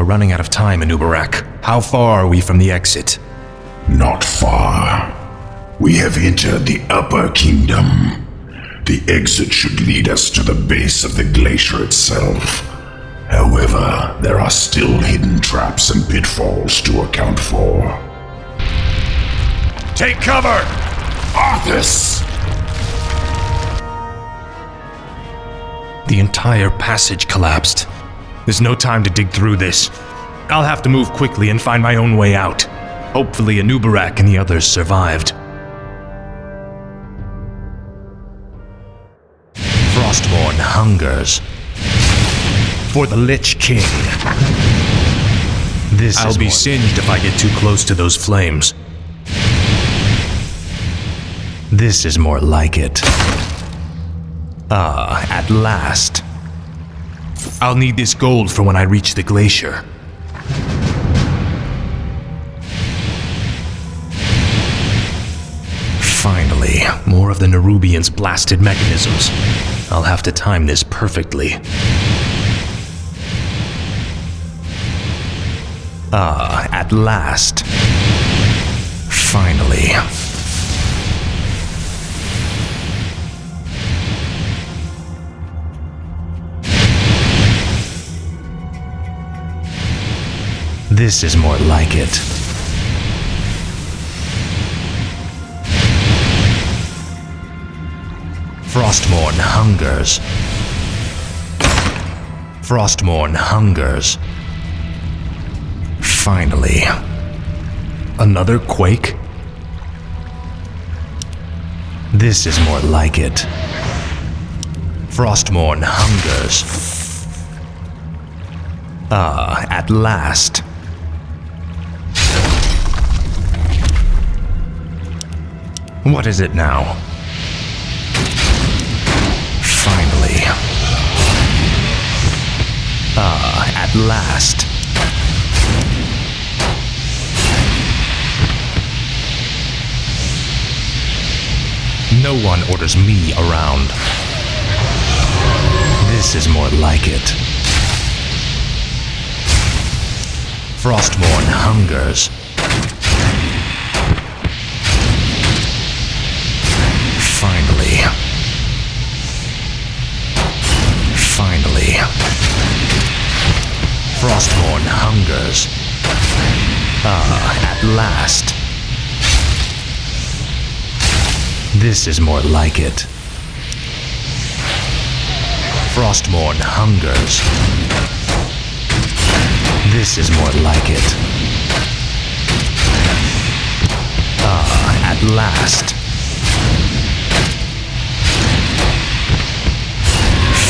We're running out of time, Anubarak. How far are we from the exit? Not far. We have entered the Upper Kingdom. The exit should lead us to the base of the glacier itself. However, there are still hidden traps and pitfalls to account for. Take cover! Arthas! The entire passage collapsed. There's no time to dig through this. I'll have to move quickly and find my own way out. Hopefully Anubarak and the others survived. Frostborn hungers for the Lich King. I'll be singed if I get too close to those flames. This is more like it. Ah, at last. I'll need this gold for when I reach the glacier. Finally, more of the Nerubians' blasted mechanisms. I'll have to time this perfectly. Ah, at last. Finally. This is more like it. Frostmourne hungers. Frostmourne hungers. Finally. Another quake? This is more like it. Frostmourne hungers. Ah, at last. What is it now? Finally. Ah, at last. No one orders me around. This is more like it. Frostmourne hungers. Finally. Finally. Frostmourne hungers. Ah, at last. This is more like it. Frostmourne hungers. This is more like it. Ah, at last.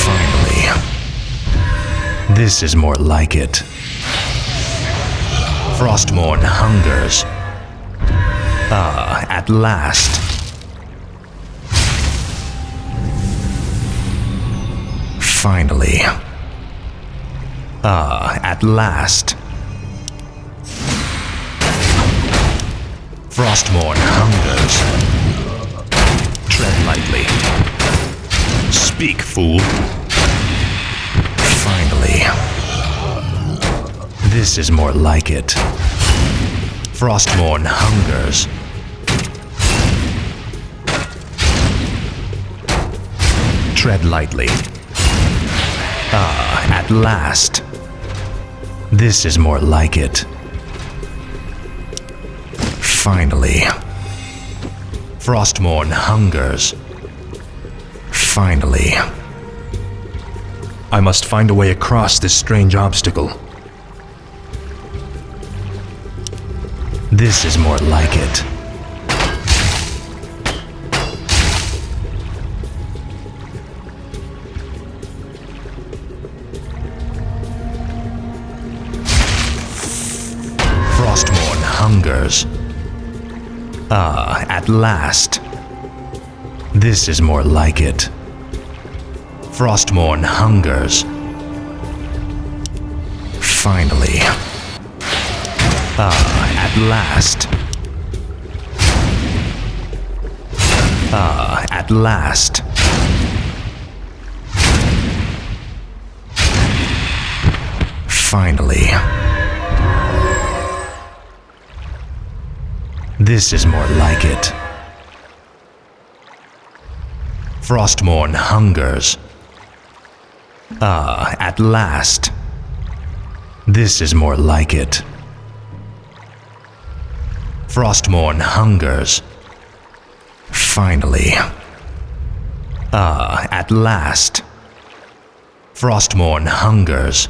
Finally. This is more like it. Frostmourne hungers. Ah, at last. Finally. Ah, at last. Frostmourne hungers. Tread lightly. Speak, fool. Finally. This is more like it. Frostmourne hungers. Tread lightly. Ah, at last. This is more like it. Finally. Frostmourne hungers. Finally. I must find a way across this strange obstacle. This is more like it. Frostmourne hungers. Ah, at last. This is more like it. Frostmourne hungers. Finally. Ah, at last. Ah, at last. Finally. This is more like it. Frostmourne hungers. Ah, at last. This is more like it. Frostmourne hungers. Finally. Ah, at last. Frostmourne hungers.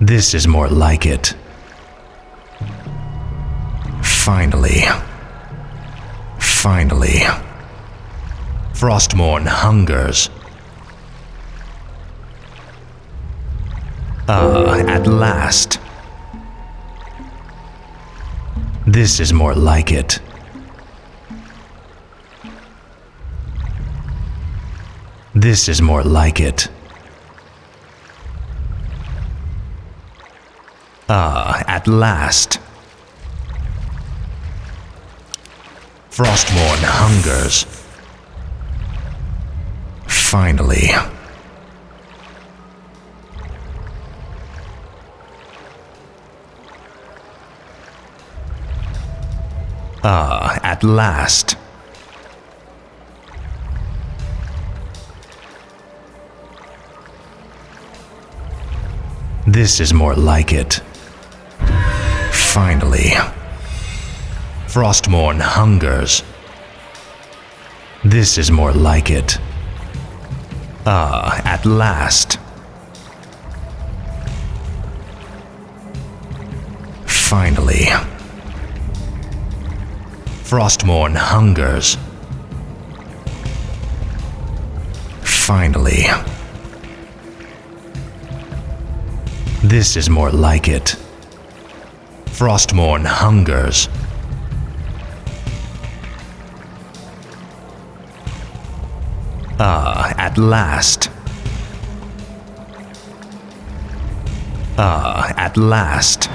This is more like it. Finally. Finally. Frostmourne hungers. At last. This is more like it. This is more like it. At last. Frostmourne hungers. Finally. At last. This is more like it. Finally. Frostmourne hungers. This is more like it. At last. Finally. Frostmourne hungers. Finally. This is more like it. Frostmourne hungers. At last. At last.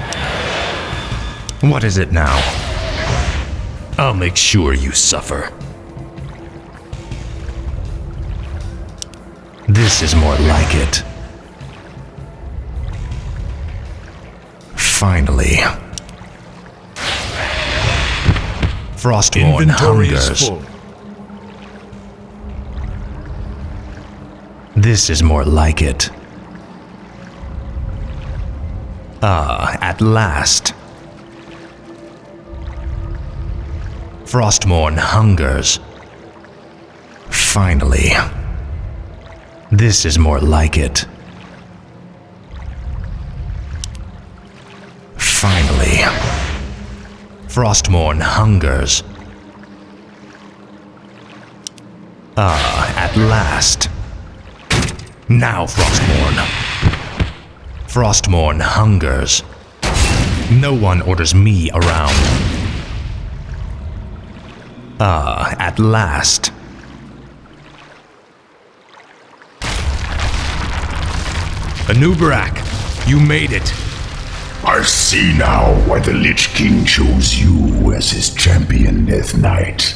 What is it now? I'll make sure you suffer. This is more like it. Finally. Frostmourne Inventory is hungers. full. This is more like it. At last. Frostmourne hungers. Finally. This is more like it. Finally. Frostmourne hungers. At last. Now, Frostmourne. Frostmourne hungers. No one orders me around. At last. Anubarak, you made it. I see now why the Lich King chose you as his champion, Death Knight.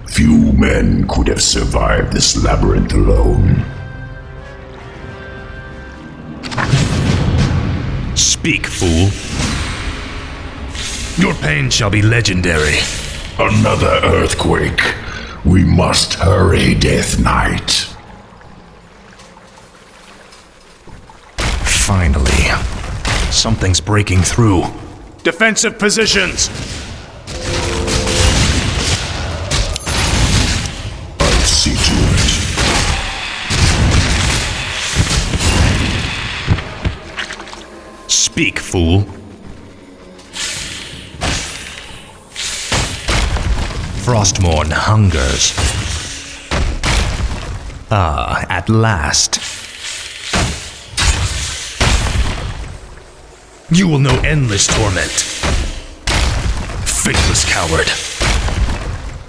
Few men could have survived this labyrinth alone. Speak, fool. Your pain shall be legendary. Another earthquake. We must hurry, Death Knight. Finally. Something's breaking through. Defensive positions! I'll see to it. Speak, fool. Frostmourne hungers. At last. You will know endless torment. Faithless coward.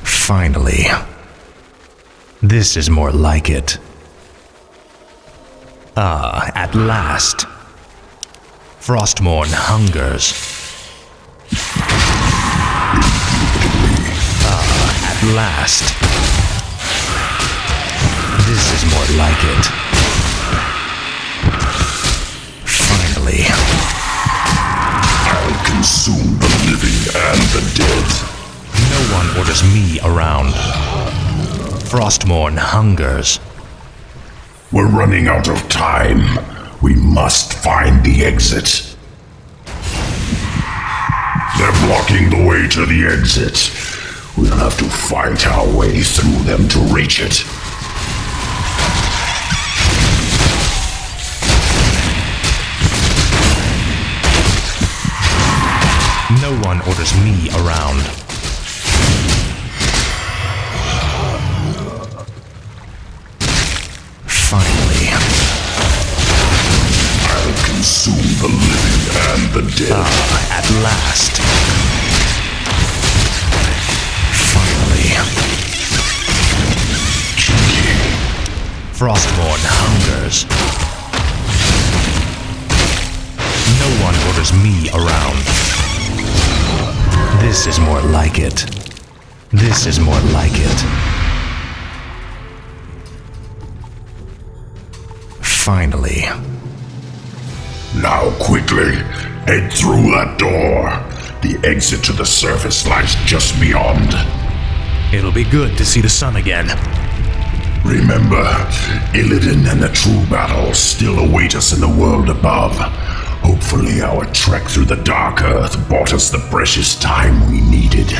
Finally. This is more like it. At last. Frostmourne hungers. At last. This is more like it. Finally. orders me around. Frostmourne hungers. We're running out of time. We must find the exit. They're blocking the way to the exit. We'll have to fight our way through them to reach it. No one orders me around. Finally. I'll consume the living and the dead. At last. Finally. Frostmourne hungers. No one orders me around. This is more like it. This is more like it. Finally. Now quickly, head through that door. The exit to the surface lies just beyond. It'll be good to see the sun again. Remember, Illidan and the true battle still await us in the world above. Hopefully our trek through the Dark Earth bought us the precious time we needed.